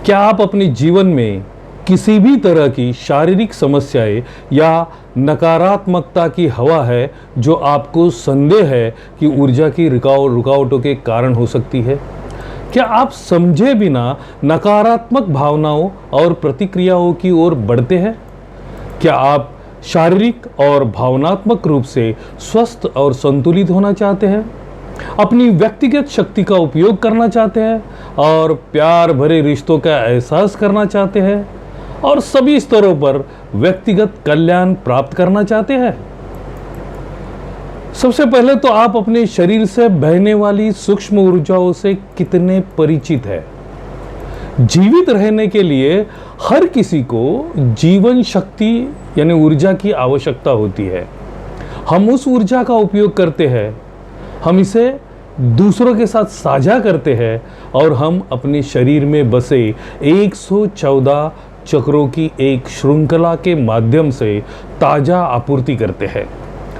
क्या आप अपने जीवन में किसी भी तरह की शारीरिक समस्याएं या नकारात्मकता की हवा है जो आपको संदेह है कि ऊर्जा की रुकावटों के कारण हो सकती है? क्या आप समझे बिना नकारात्मक भावनाओं और प्रतिक्रियाओं की ओर बढ़ते हैं? क्या आप शारीरिक और भावनात्मक रूप से स्वस्थ और संतुलित होना चाहते हैं? अपनी व्यक्तिगत शक्ति का उपयोग करना चाहते हैं और प्यार भरे रिश्तों का एहसास करना चाहते हैं और सभी स्तरों पर व्यक्तिगत कल्याण प्राप्त करना चाहते हैं? सबसे पहले तो आप अपने शरीर से बहने वाली सूक्ष्म ऊर्जाओं से कितने परिचित हैं? जीवित रहने के लिए हर किसी को जीवन शक्ति यानी ऊर्जा की आवश्यकता होती है। हम उस ऊर्जा का उपयोग करते हैं, हम इसे दूसरों के साथ साझा करते हैं और हम अपने शरीर में बसे 114 चक्रों की एक श्रृंखला के माध्यम से ताजा आपूर्ति करते हैं।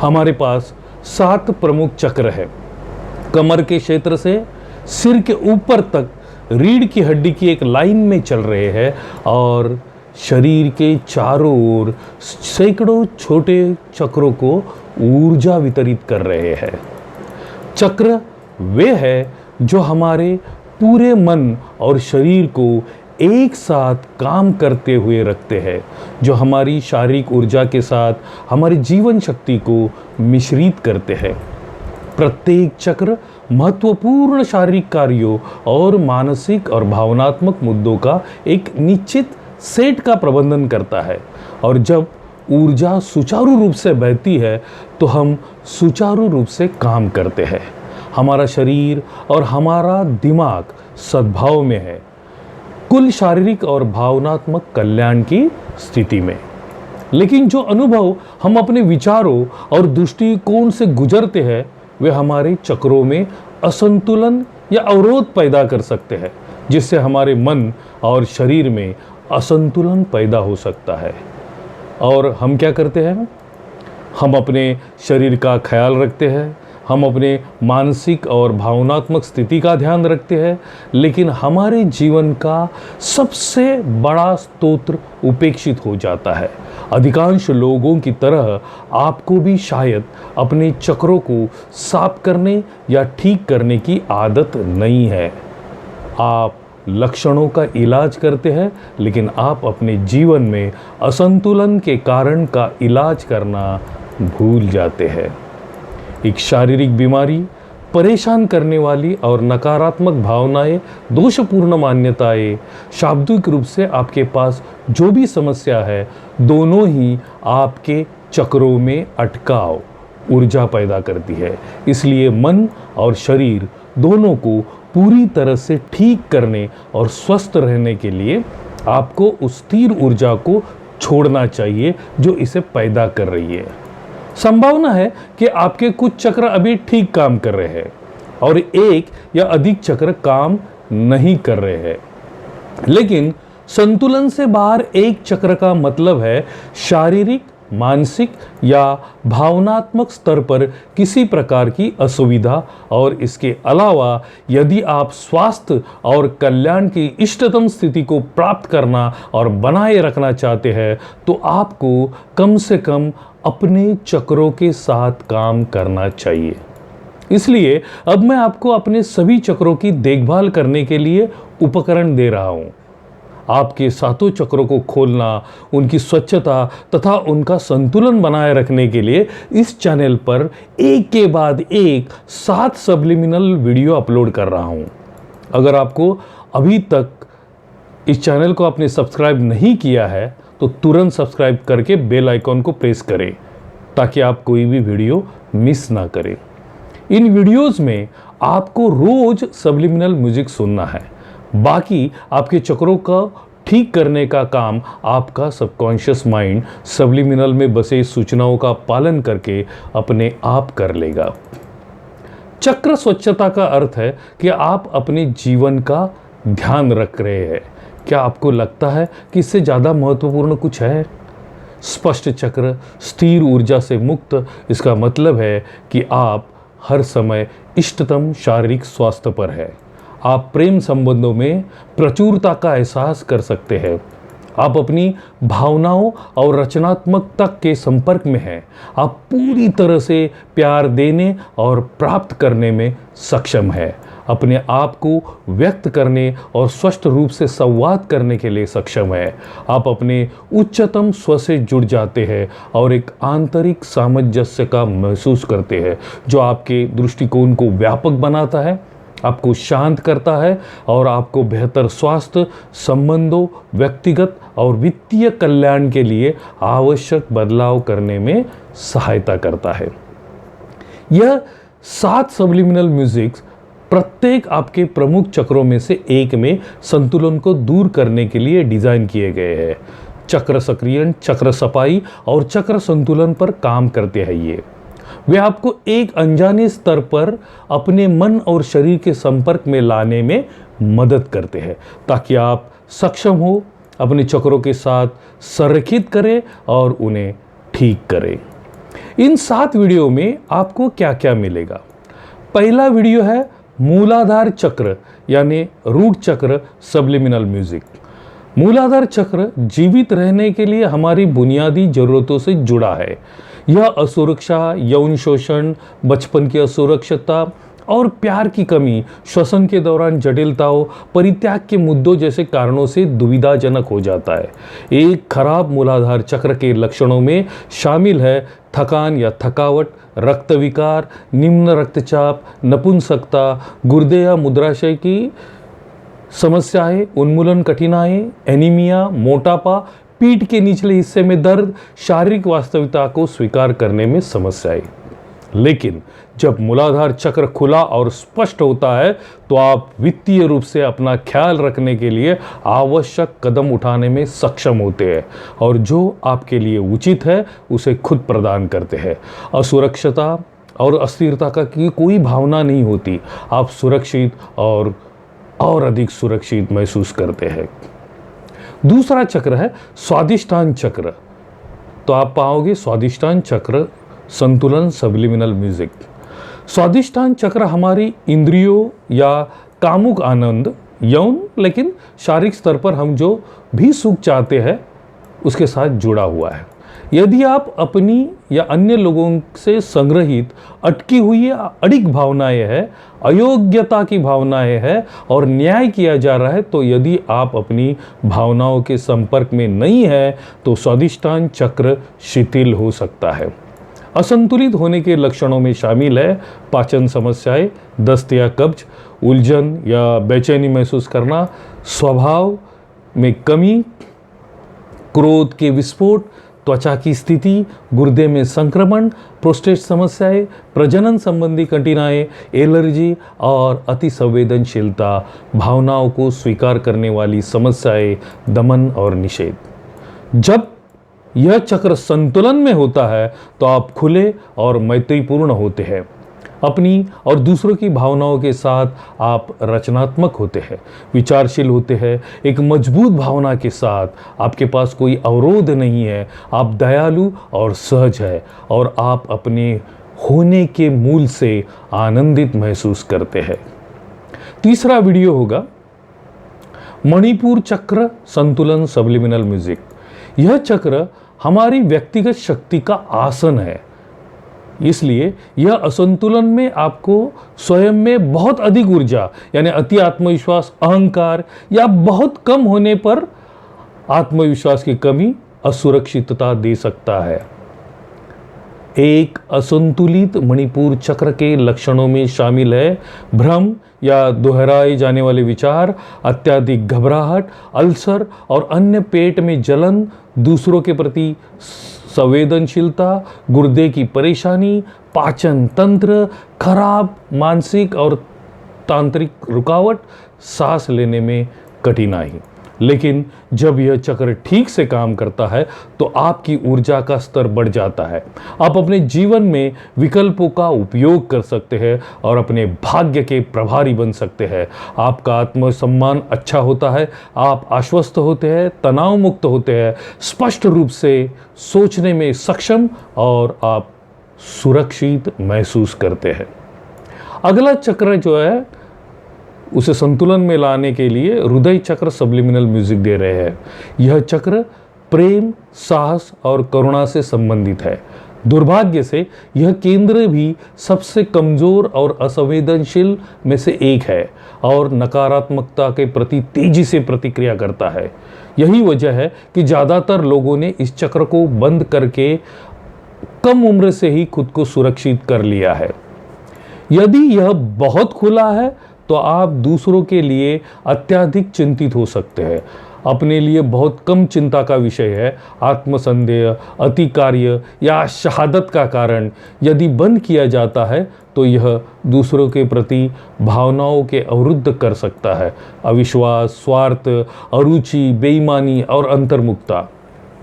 हमारे पास 7 प्रमुख चक्र हैं। कमर के क्षेत्र से सिर के ऊपर तक रीढ़ की हड्डी की एक लाइन में चल रहे हैं और शरीर के चारों ओर सैकड़ों छोटे चक्रों को ऊर्जा वितरित कर रहे हैं। चक्र वे हैं जो हमारे पूरे मन और शरीर को एक साथ काम करते हुए रखते हैं, जो हमारी शारीरिक ऊर्जा के साथ हमारी जीवन शक्ति को मिश्रित करते हैं। प्रत्येक चक्र महत्वपूर्ण शारीरिक कार्यों और मानसिक और भावनात्मक मुद्दों का एक निश्चित सेट का प्रबंधन करता है और जब ऊर्जा सुचारू रूप से बहती है तो हम सुचारू रूप से काम करते हैं। हमारा शरीर और हमारा दिमाग सद्भाव में है, कुल शारीरिक और भावनात्मक कल्याण की स्थिति में। लेकिन जो अनुभव हम अपने विचारों और दृष्टिकोण से गुजरते हैं वे हमारे चक्रों में असंतुलन या अवरोध पैदा कर सकते हैं, जिससे हमारे मन और शरीर में असंतुलन पैदा हो सकता है। और हम क्या करते हैं? हम अपने शरीर का ख्याल रखते हैं, हम अपने मानसिक और भावनात्मक स्थिति का ध्यान रखते हैं, लेकिन हमारे जीवन का सबसे बड़ा स्रोत उपेक्षित हो जाता है। अधिकांश लोगों की तरह आपको भी शायद अपने चक्रों को साफ करने या ठीक करने की आदत नहीं है। आप लक्षणों का इलाज करते हैं, लेकिन आप अपने जीवन में असंतुलन के कारण का इलाज करना भूल जाते हैं। एक शारीरिक बीमारी, परेशान करने वाली और नकारात्मक भावनाएं, दोषपूर्ण मान्यताएं, शाब्दिक रूप से आपके पास जो भी समस्या है, दोनों ही आपके चक्रों में अटकाव ऊर्जा पैदा करती है। इसलिए मन और शरीर दोनों को पूरी तरह से ठीक करने और स्वस्थ रहने के लिए आपको उस स्थिर ऊर्जा को छोड़ना चाहिए जो इसे पैदा कर रही है। संभावना है कि आपके कुछ चक्र अभी ठीक काम कर रहे हैं और एक या अधिक चक्र काम नहीं कर रहे हैं, लेकिन संतुलन से बाहर एक चक्र का मतलब है शारीरिक, मानसिक या भावनात्मक स्तर पर किसी प्रकार की असुविधा। और इसके अलावा यदि आप स्वास्थ्य और कल्याण की इष्टतम स्थिति को प्राप्त करना और बनाए रखना चाहते हैं तो आपको कम से कम अपने चक्रों के साथ काम करना चाहिए। इसलिए अब मैं आपको अपने सभी चक्रों की देखभाल करने के लिए उपकरण दे रहा हूं। आपके 7 चक्रों को खोलना, उनकी स्वच्छता तथा उनका संतुलन बनाए रखने के लिए इस चैनल पर एक के बाद एक 7 सब्लिमिनल वीडियो अपलोड कर रहा हूं। अगर आपको अभी तक इस चैनल को आपने सब्सक्राइब नहीं किया है तो तुरंत सब्सक्राइब करके बेल आइकॉन को प्रेस करें ताकि आप कोई भी वीडियो मिस ना करें। इन वीडियोस में आपको रोज सब्लिमिनल म्यूजिक सुनना है, बाकी आपके चक्रों का ठीक करने का काम आपका सबकॉन्शियस माइंड सब्लिमिनल में बसे सूचनाओं का पालन करके अपने आप कर लेगा। चक्र स्वच्छता का अर्थ है कि आप अपने जीवन का ध्यान रख रहे हैं। क्या आपको लगता है कि इससे ज़्यादा महत्वपूर्ण कुछ है? स्पष्ट चक्र, स्थिर ऊर्जा से मुक्त, इसका मतलब है कि आप हर समय इष्टतम शारीरिक स्वास्थ्य पर है। आप प्रेम संबंधों में प्रचुरता का एहसास कर सकते हैं। आप अपनी भावनाओं और रचनात्मकता के संपर्क में हैं। आप पूरी तरह से प्यार देने और प्राप्त करने में सक्षम हैं। अपने आप को व्यक्त करने और स्पष्ट रूप से संवाद करने के लिए सक्षम है। आप अपने उच्चतम स्व से जुड़ जाते हैं और एक आंतरिक सामंजस्य का महसूस करते हैं जो आपके दृष्टिकोण को व्यापक बनाता है, आपको शांत करता है और आपको बेहतर स्वास्थ्य, संबंधों, व्यक्तिगत और वित्तीय कल्याण के लिए आवश्यक बदलाव करने में सहायता करता है। यह 7 सबलिमिनल म्यूजिक्स प्रत्येक आपके प्रमुख चक्रों में से एक में संतुलन को दूर करने के लिए डिजाइन किए गए हैं। चक्र सक्रियण, चक्र सफाई और चक्र संतुलन पर काम करते हैं। वे आपको एक अनजाने स्तर पर अपने मन और शरीर के संपर्क में लाने में मदद करते हैं ताकि आप सक्षम हो अपने चक्रों के साथ संरेखित करें और उन्हें ठीक करें। इन 7 वीडियो में आपको क्या क्या मिलेगा। पहला वीडियो है मूलाधार चक्र यानी रूट चक्र सबलिमिनल म्यूजिक। मूलाधार चक्र जीवित रहने के लिए हमारी बुनियादी जरूरतों से जुड़ा है। यह असुरक्षा, यौन शोषण, बचपन की असुरक्षितता और प्यार की कमी, श्वसन के दौरान जटिलताओं, परित्याग के मुद्दों जैसे कारणों से दुविधाजनक हो जाता है। एक खराब मूलाधार चक्र के लक्षणों में शामिल है थकान या थकावट, रक्त विकार, निम्न रक्तचाप, नपुंसकता, गुर्दे या मूत्राशय की समस्याएं, उन्मूलन कठिनाई, एनीमिया, मोटापा, पीठ के निचले हिस्से में दर्द, शारीरिक वास्तविकता को स्वीकार करने में समस्याएं। लेकिन जब मूलाधार चक्र खुला और स्पष्ट होता है तो आप वित्तीय रूप से अपना ख्याल रखने के लिए आवश्यक कदम उठाने में सक्षम होते हैं और जो आपके लिए उचित है उसे खुद प्रदान करते हैं। असुरक्षता और अस्थिरता का की कोई भावना नहीं होती। आप सुरक्षित और अधिक सुरक्षित महसूस करते हैं। दूसरा चक्र है स्वादिष्टान चक्र। तो आप पाओगे स्वादिष्टान चक्र संतुलन सबलिमिनल म्यूजिक। स्वादिष्टान चक्र हमारी इंद्रियों या कामुक आनंद, यौन लेकिन शारीरिक स्तर पर हम जो भी सुख चाहते हैं उसके साथ जुड़ा हुआ है। यदि आप अपनी या अन्य लोगों से संग्रहित अटकी हुई या अड़िग भावनाएं हैं, अयोग्यता की भावनाएं हैं और न्याय किया जा रहा है, तो यदि आप अपनी भावनाओं के संपर्क में नहीं है तो स्वादिष्टान चक्र शिथिल हो सकता है। असंतुलित होने के लक्षणों में शामिल है पाचन समस्याएं, दस्त या कब्ज, उलझन या बेचैनी महसूस करना, स्वभाव में कमी, क्रोध के विस्फोट, त्वचा की स्थिति, गुर्दे में संक्रमण, प्रोस्टेट समस्याएं, प्रजनन संबंधी कठिनाई, एलर्जी और अति संवेदनशीलता, भावनाओं को स्वीकार करने वाली समस्याएं, दमन और निषेध। जब यह चक्र संतुलन में होता है तो आप खुले और मैत्रीपूर्ण होते हैं। अपनी और दूसरों की भावनाओं के साथ आप रचनात्मक होते हैं, विचारशील होते हैं। एक मजबूत भावना के साथ आपके पास कोई अवरोध नहीं है। आप दयालु और सहज है और आप अपने होने के मूल से आनंदित महसूस करते हैं। तीसरा वीडियो होगा मणिपुर चक्र संतुलन सबलिमिनल म्यूजिक। यह चक्र हमारी व्यक्तिगत शक्ति का आसन है, इसलिए यह असंतुलन में आपको स्वयं में बहुत अधिक ऊर्जा यानी अति आत्मविश्वास, अहंकार या बहुत कम होने पर आत्मविश्वास की कमी, असुरक्षितता दे सकता है। एक असंतुलित मणिपुर चक्र के लक्षणों में शामिल है भ्रम या दोहराए जाने वाले विचार, अत्यधिक घबराहट, अल्सर और अन्य पेट में जलन, दूसरों के प्रति संवेदनशीलता, गुर्दे की परेशानी, पाचन तंत्र खराब, मानसिक और तांत्रिक रुकावट, सांस लेने में कठिनाई। लेकिन जब यह चक्र ठीक से काम करता है तो आपकी ऊर्जा का स्तर बढ़ जाता है। आप अपने जीवन में विकल्पों का उपयोग कर सकते हैं और अपने भाग्य के प्रभारी बन सकते हैं। आपका आत्मसम्मान अच्छा होता है, आप आश्वस्त होते हैं, तनाव मुक्त होते हैं, स्पष्ट रूप से सोचने में सक्षम और आप सुरक्षित महसूस करते हैं। अगला चक्र जो है उसे संतुलन में लाने के लिए हृदय चक्र सब्लिमिनल म्यूजिक दे रहे हैं। यह चक्र प्रेम, साहस और करुणा से संबंधित है। दुर्भाग्य से यह केंद्र भी सबसे कमजोर और असंवेदनशील में से एक है और नकारात्मकता के प्रति तेजी से प्रतिक्रिया करता है। यही वजह है कि ज़्यादातर लोगों ने इस चक्र को बंद करके कम उम्र से ही खुद को सुरक्षित कर लिया है। यदि यह बहुत खुला है तो आप दूसरों के लिए अत्यधिक चिंतित हो सकते हैं। अपने लिए बहुत कम चिंता का विषय है आत्मसंदेह, अति कार्य या शहादत का कारण यदि बंद किया जाता है तो यह दूसरों के प्रति भावनाओं के अवरुद्ध कर सकता है। अविश्वास, स्वार्थ, अरुचि, बेईमानी और अंतर्मुखता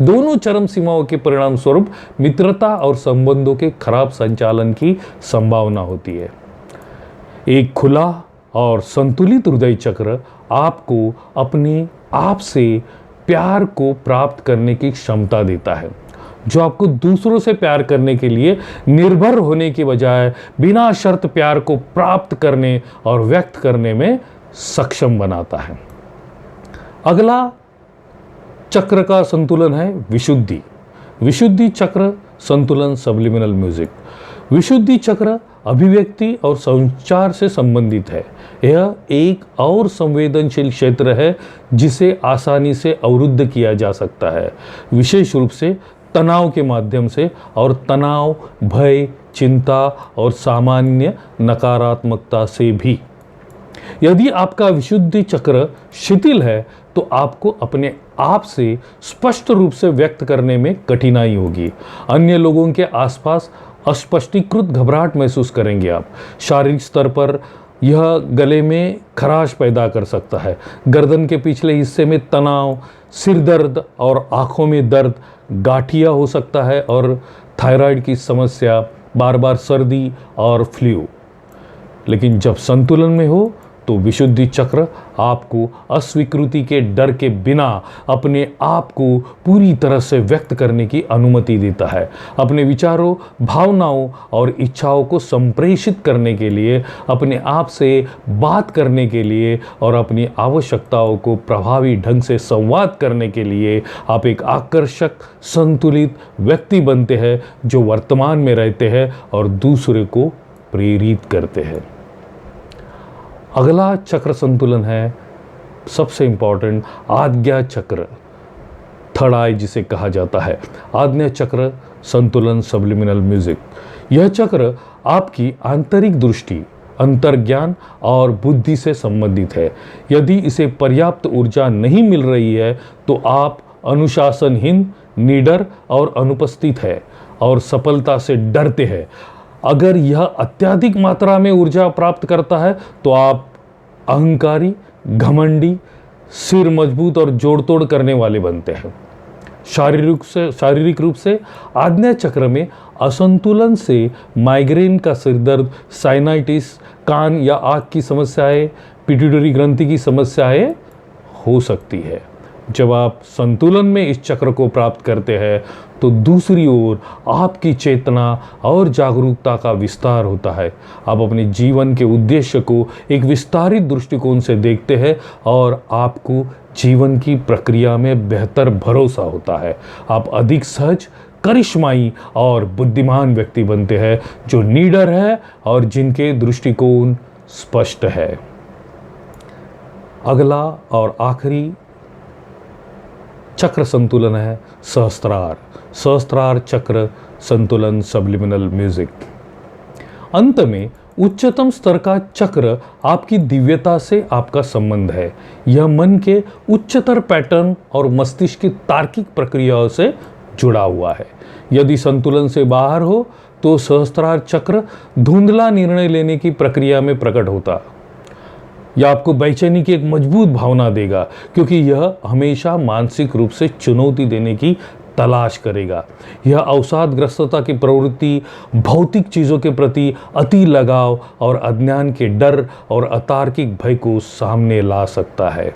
दोनों चरम सीमाओं के परिणाम स्वरूप मित्रता और संबंधों के खराब संचालन की संभावना होती है। एक खुला और संतुलित हृदय चक्र आपको अपने आप से प्यार को प्राप्त करने की क्षमता देता है, जो आपको दूसरों से प्यार करने के लिए निर्भर होने के बजाय बिना शर्त प्यार को प्राप्त करने और व्यक्त करने में सक्षम बनाता है। अगला चक्र का संतुलन है विशुद्धि। विशुद्धि चक्र संतुलन सब्लिमिनल म्यूजिक। विशुद्धि चक्र अभिव्यक्ति और संचार से संबंधित है। यह एक और संवेदनशील क्षेत्र है जिसे आसानी से अवरुद्ध किया जा सकता है, विशेष रूप से तनाव के माध्यम से, और तनाव, भय, चिंता और सामान्य नकारात्मकता से भी। यदि आपका विशुद्धि चक्र शिथिल है तो आपको अपने आप से स्पष्ट रूप से व्यक्त करने में कठिनाई होगी। अन्य लोगों के आसपास अस्पष्टीकृत घबराहट महसूस करेंगे आप। शारीरिक स्तर पर यह गले में खराश पैदा कर सकता है, गर्दन के पिछले हिस्से में तनाव, सिर दर्द और आंखों में दर्द, गाठिया हो सकता है और थायराइड की समस्या, बार बार सर्दी और फ्लू। लेकिन जब संतुलन में हो तो विशुद्धि चक्र आपको अस्वीकृति के डर के बिना अपने आप को पूरी तरह से व्यक्त करने की अनुमति देता है। अपने विचारों, भावनाओं और इच्छाओं को संप्रेषित करने के लिए, अपने आप से बात करने के लिए और अपनी आवश्यकताओं को प्रभावी ढंग से संवाद करने के लिए आप एक आकर्षक, संतुलित व्यक्ति बनते हैं जो वर्तमान में रहते हैं और दूसरे को प्रेरित करते हैं। अगला चक्र संतुलन है सबसे इंपॉर्टेंट आज्ञा चक्र, थर्ड आई जिसे कहा जाता है। आज्ञा चक्र संतुलन सब्लिमिनल म्यूजिक। यह चक्र आपकी आंतरिक दृष्टि, अंतर्ज्ञान और बुद्धि से संबंधित है। यदि इसे पर्याप्त ऊर्जा नहीं मिल रही है तो आप अनुशासनहीन, निडर और अनुपस्थित है और सफलता से डरते हैं। अगर यह अत्यधिक मात्रा में ऊर्जा प्राप्त करता है तो आप अहंकारी, घमंडी, सिर मजबूत और जोड़-तोड़ करने वाले बनते हैं। शारीरिक रूप से आज्ञा चक्र में असंतुलन से माइग्रेन का सिरदर्द, साइनाइटिस, कान या आँख की समस्याएं, पिट्यूटरी ग्रंथि की समस्याएं हो सकती है। जब आप संतुलन में इस चक्र को प्राप्त करते हैं तो दूसरी ओर आपकी चेतना और जागरूकता का विस्तार होता है। आप अपने जीवन के उद्देश्य को एक विस्तारित दृष्टिकोण से देखते हैं और आपको जीवन की प्रक्रिया में बेहतर भरोसा होता है। आप अधिक सहज, करिश्माई और बुद्धिमान व्यक्ति बनते हैं जो निडर है और जिनके दृष्टिकोण स्पष्ट है। अगला और आखिरी चक्र संतुलन है सहस्त्रार। सहस्त्रार चक्र संतुलन सब्लिमिनल म्यूजिक। अंत में उच्चतम स्तर का चक्र आपकी दिव्यता से आपका संबंध है। यह मन के उच्चतर पैटर्न और मस्तिष्क की तार्किक प्रक्रियाओं से जुड़ा हुआ है। यदि संतुलन से बाहर हो तो सहस्त्रार चक्र धुंधला निर्णय लेने की प्रक्रिया में प्रकट होता। यह आपको बेचैनी की एक मजबूत भावना देगा क्योंकि यह हमेशा मानसिक रूप से चुनौती देने की तलाश करेगा। यह अवसादग्रस्तता की प्रवृत्ति, भौतिक चीज़ों के प्रति अति लगाव और अज्ञान के डर और अतार्किक भय को सामने ला सकता है।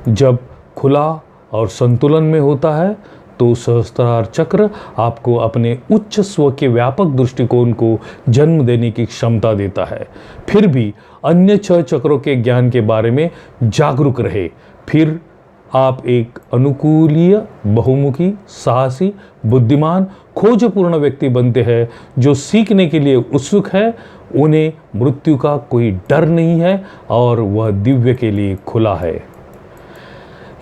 जब खुला और संतुलन में होता है तो सहस्त्रार चक्र आपको अपने उच्च स्व के व्यापक दृष्टिकोण को जन्म देने की क्षमता देता है। फिर भी अन्य 6 चक्रों के ज्ञान के बारे में जागरूक रहे, फिर आप एक अनुकूलीय, बहुमुखी, साहसी, बुद्धिमान, खोजपूर्ण व्यक्ति बनते हैं जो सीखने के लिए उत्सुक है। उन्हें मृत्यु का कोई डर नहीं है और वह दिव्य के लिए खुला है।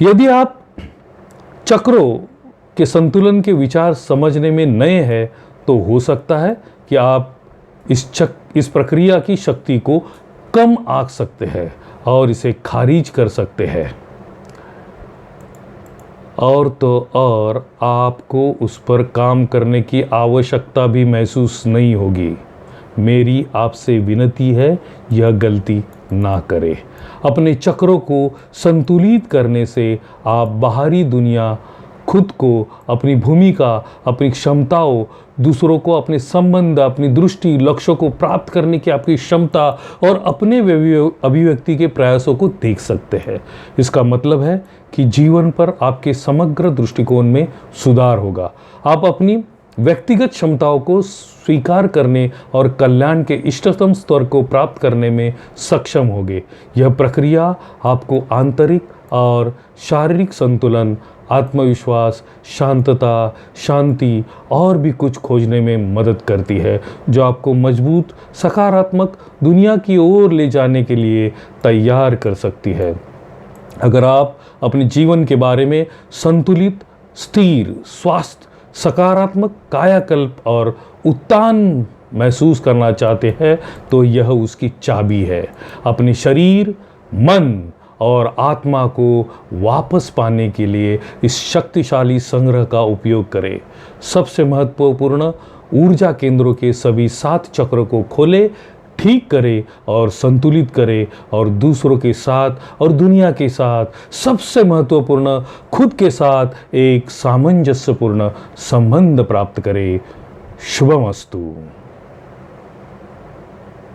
यदि आप चक्रों के संतुलन के विचार समझने में नए हैं तो हो सकता है कि आप इस प्रक्रिया की शक्ति को कम आंक सकते हैं और इसे खारिज कर सकते हैं, और आपको उस पर काम करने की आवश्यकता भी महसूस नहीं होगी। मेरी आपसे विनती है, यह गलती ना करें। अपने चक्रों को संतुलित करने से आप बाहरी दुनिया, खुद को, अपनी भूमिका, अपनी क्षमताओं, दूसरों को, अपने संबंध, अपनी दृष्टि, लक्ष्यों को प्राप्त करने की आपकी क्षमता और अपने अभिव्यक्ति के प्रयासों को देख सकते हैं। इसका मतलब है कि जीवन पर आपके समग्र दृष्टिकोण में सुधार होगा। आप अपनी व्यक्तिगत क्षमताओं को स्वीकार करने और कल्याण के इष्टतम स्तर को प्राप्त करने में सक्षम होंगे। यह प्रक्रिया आपको आंतरिक और शारीरिक संतुलन, आत्मविश्वास, शांतता, शांति और भी कुछ खोजने में मदद करती है, जो आपको मजबूत, सकारात्मक दुनिया की ओर ले जाने के लिए तैयार कर सकती है। अगर आप अपने जीवन के बारे में संतुलित, स्थिर, स्वास्थ्य, सकारात्मक कायाकल्प और उत्थान महसूस करना चाहते हैं तो यह उसकी चाबी है। अपने शरीर, मन और आत्मा को वापस पाने के लिए इस शक्तिशाली संग्रह का उपयोग करें। सबसे महत्वपूर्ण, ऊर्जा केंद्रों के सभी 7 चक्रों को खोलें, ठीक करें और संतुलित करें, और दूसरों के साथ और दुनिया के साथ, सबसे महत्वपूर्ण खुद के साथ एक सामंजस्यपूर्ण संबंध प्राप्त करें। शुभमस्तु।